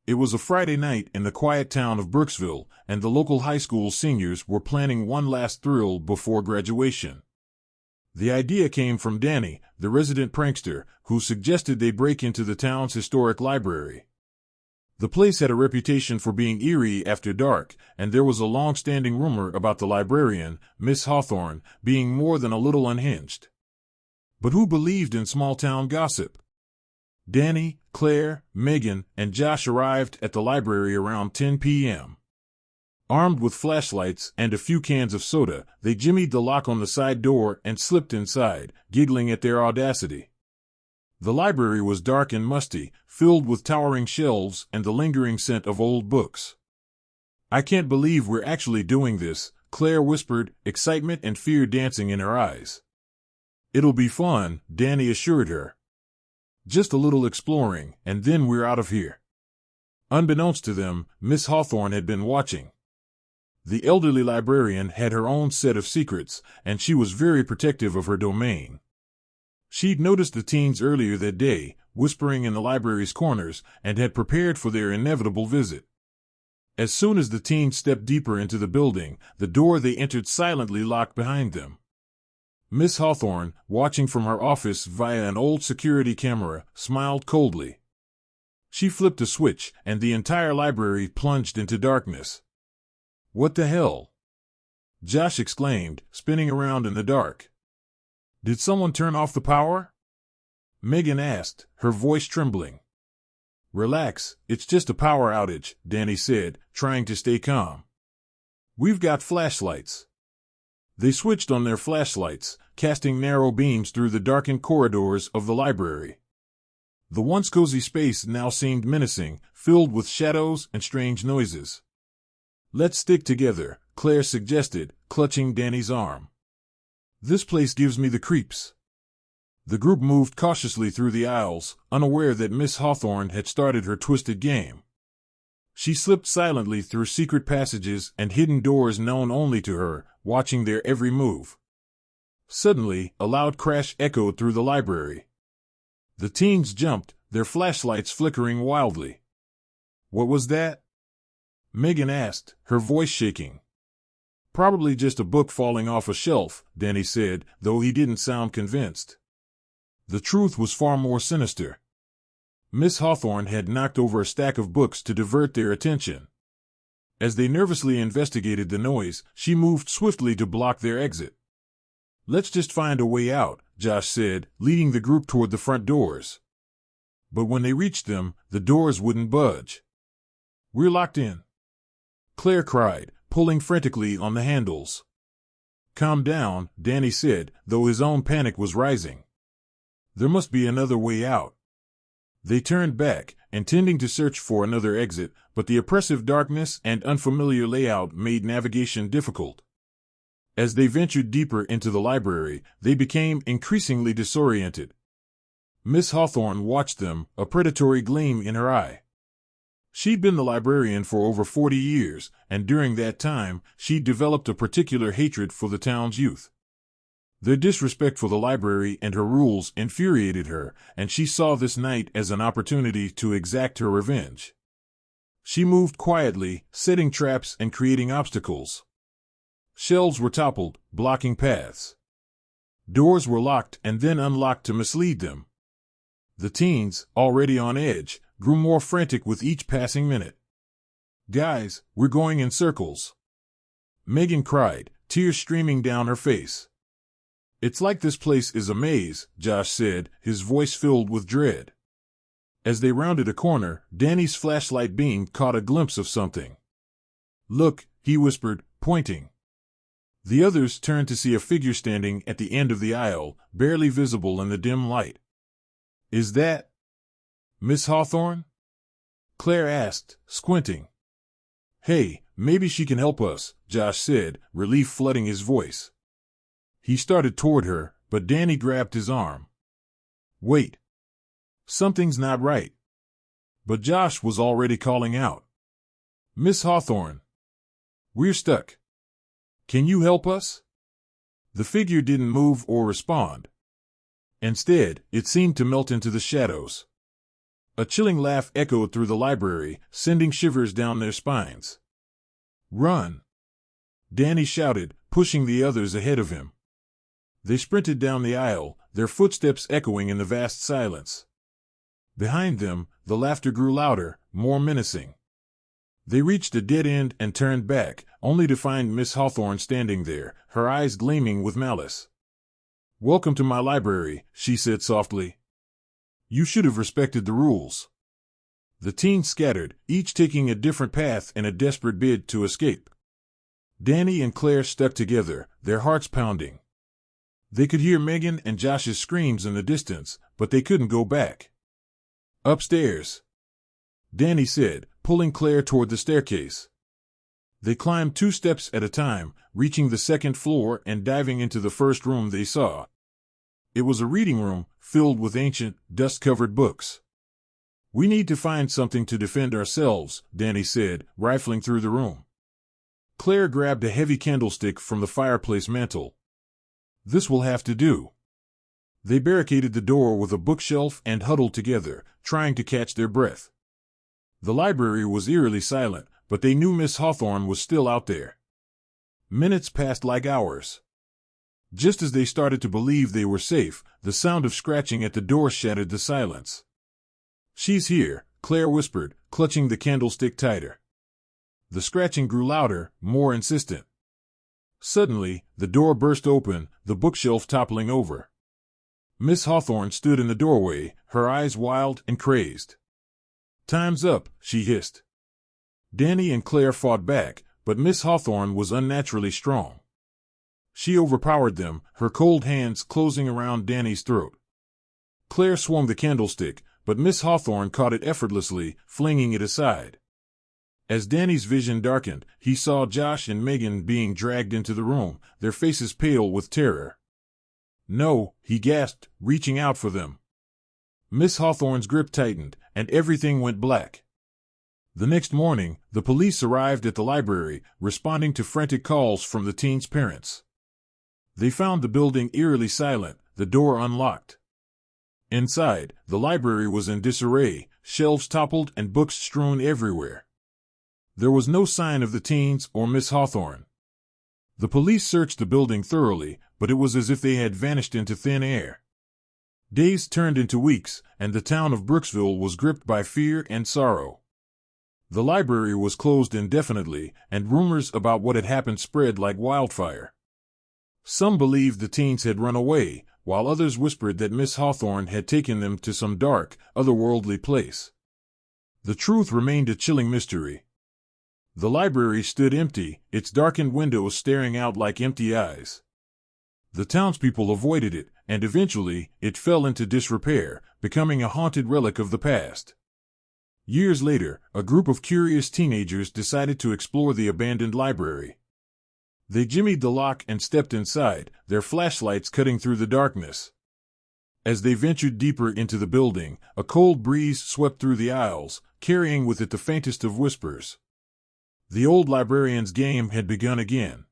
It was a Friday night in the quiet town of Brooksville, and the local high school seniors were planning one last thrill before graduation. The idea came from Danny, the resident prankster, who suggested they break into the town's historic library. The place had a reputation for being eerie after dark, and there was a long-standing rumor about the librarian, Miss Hawthorne, being more than a little unhinged. But who believed in small-town gossip? Danny, Claire, Megan, and Josh arrived at the library around 10 p.m. Armed with flashlights and a few cans of soda, they jimmied the lock on the side door and slipped inside, giggling at their audacity. The library was dark and musty, filled with towering shelves and the lingering scent of old books. "I can't believe we're actually doing this," Claire whispered, excitement and fear dancing in her eyes. "It'll be fun," Danny assured her. "Just a little exploring, and then we're out of here." Unbeknownst to them, Miss Hawthorne had been watching. The elderly librarian had her own set of secrets, and she was very protective of her domain. She'd noticed the teens earlier that day, whispering in the library's corners, and had prepared for their inevitable visit. As soon as the teens stepped deeper into the building, the door they entered silently locked behind them. Miss Hawthorne, watching from her office via an old security camera, smiled coldly. She flipped a switch, and the entire library plunged into darkness. "What the hell?" Josh exclaimed, spinning around in the dark. "Did someone turn off the power?" Megan asked, her voice trembling. "Relax, it's just a power outage," Danny said, trying to stay calm. "We've got flashlights." They switched on their flashlights, casting narrow beams through the darkened corridors of the library. The once cozy space now seemed menacing, filled with shadows and strange noises. "Let's stick together," Claire suggested, clutching Danny's arm. "This place gives me the creeps." The group moved cautiously through the aisles, unaware that Miss Hawthorne had started her twisted game. She slipped silently through secret passages and hidden doors known only to her, watching their every move. Suddenly, a loud crash echoed through the library. The teens jumped, their flashlights flickering wildly. "What was that?" Megan asked, her voice shaking. "Probably just a book falling off a shelf," Danny said, though he didn't sound convinced. The truth was far more sinister. Miss Hawthorne had knocked over a stack of books to divert their attention. As they nervously investigated the noise, she moved swiftly to block their exit. "Let's just find a way out," Josh said, leading the group toward the front doors. But when they reached them, the doors wouldn't budge. "We're locked in," Claire cried, pulling frantically on the handles. "Calm down," Danny said, though his own panic was rising. "There must be another way out." They turned back, intending to search for another exit, but the oppressive darkness and unfamiliar layout made navigation difficult. As they ventured deeper into the library, they became increasingly disoriented. Miss Hawthorne watched them, a predatory gleam in her eye. She'd been the librarian for over 40 years, and during that time, she'd developed a particular hatred for the town's youth. Their disrespect for the library and her rules infuriated her, and she saw this night as an opportunity to exact her revenge. She moved quietly, setting traps and creating obstacles. Shelves were toppled, blocking paths. Doors were locked and then unlocked to mislead them. The teens, already on edge, grew more frantic with each passing minute. "Guys, we're going in circles," Megan cried, tears streaming down her face. "It's like this place is a maze," Josh said, his voice filled with dread. As they rounded a corner, Danny's flashlight beam caught a glimpse of something. "Look," he whispered, pointing. The others turned to see a figure standing at the end of the aisle, barely visible in the dim light. "Is that Miss Hawthorne?" Claire asked, squinting. "Hey, maybe she can help us," Josh said, relief flooding his voice. He started toward her, but Danny grabbed his arm. "Wait. Something's not right." But Josh was already calling out. "Miss Hawthorne, we're stuck. Can you help us?" The figure didn't move or respond. Instead, it seemed to melt into the shadows. A chilling laugh echoed through the library, sending shivers down their spines. "Run!" Danny shouted, pushing the others ahead of him. They sprinted down the aisle, their footsteps echoing in the vast silence. Behind them, the laughter grew louder, more menacing. They reached a dead end and turned back, only to find Miss Hawthorne standing there, her eyes gleaming with malice. "Welcome to my library," she said softly. "You should have respected the rules." The teens scattered, each taking a different path in a desperate bid to escape. Danny and Claire stuck together, their hearts pounding. They could hear Megan and Josh's screams in the distance, but they couldn't go back. "Upstairs," Danny said, pulling Claire toward the staircase. They climbed 2 steps at a time, reaching the second floor and diving into the first room they saw. It was a reading room, filled with ancient, dust-covered books. "We need to find something to defend ourselves," Danny said, rifling through the room. Claire grabbed a heavy candlestick from the fireplace mantel. "This will have to do." They barricaded the door with a bookshelf and huddled together, trying to catch their breath. The library was eerily silent, but they knew Miss Hawthorne was still out there. Minutes passed like hours. Just as they started to believe they were safe, the sound of scratching at the door shattered the silence. "She's here," Claire whispered, clutching the candlestick tighter. The scratching grew louder, more insistent. Suddenly, the door burst open, the bookshelf toppling over. Miss Hawthorne stood in the doorway, her eyes wild and crazed. "Time's up," she hissed. Danny and Claire fought back, but Miss Hawthorne was unnaturally strong. She overpowered them, her cold hands closing around Danny's throat. Claire swung the candlestick, but Miss Hawthorne caught it effortlessly, flinging it aside. As Danny's vision darkened, he saw Josh and Megan being dragged into the room, their faces pale with terror. "No," he gasped, reaching out for them. Miss Hawthorne's grip tightened, and everything went black. The next morning, the police arrived at the library, responding to frantic calls from the teens' parents. They found the building eerily silent, the door unlocked. Inside, the library was in disarray, shelves toppled and books strewn everywhere. There was no sign of the teens or Miss Hawthorne. The police searched the building thoroughly, but it was as if they had vanished into thin air. Days turned into weeks, and the town of Brooksville was gripped by fear and sorrow. The library was closed indefinitely, and rumors about what had happened spread like wildfire. Some believed the teens had run away, while others whispered that Miss Hawthorne had taken them to some dark, otherworldly place. The truth remained a chilling mystery. The library stood empty, its darkened windows staring out like empty eyes. The townspeople avoided it, and eventually, it fell into disrepair, becoming a haunted relic of the past. Years later, a group of curious teenagers decided to explore the abandoned library. They jimmied the lock and stepped inside, their flashlights cutting through the darkness. As they ventured deeper into the building, a cold breeze swept through the aisles, carrying with it the faintest of whispers. The old librarian's game had begun again.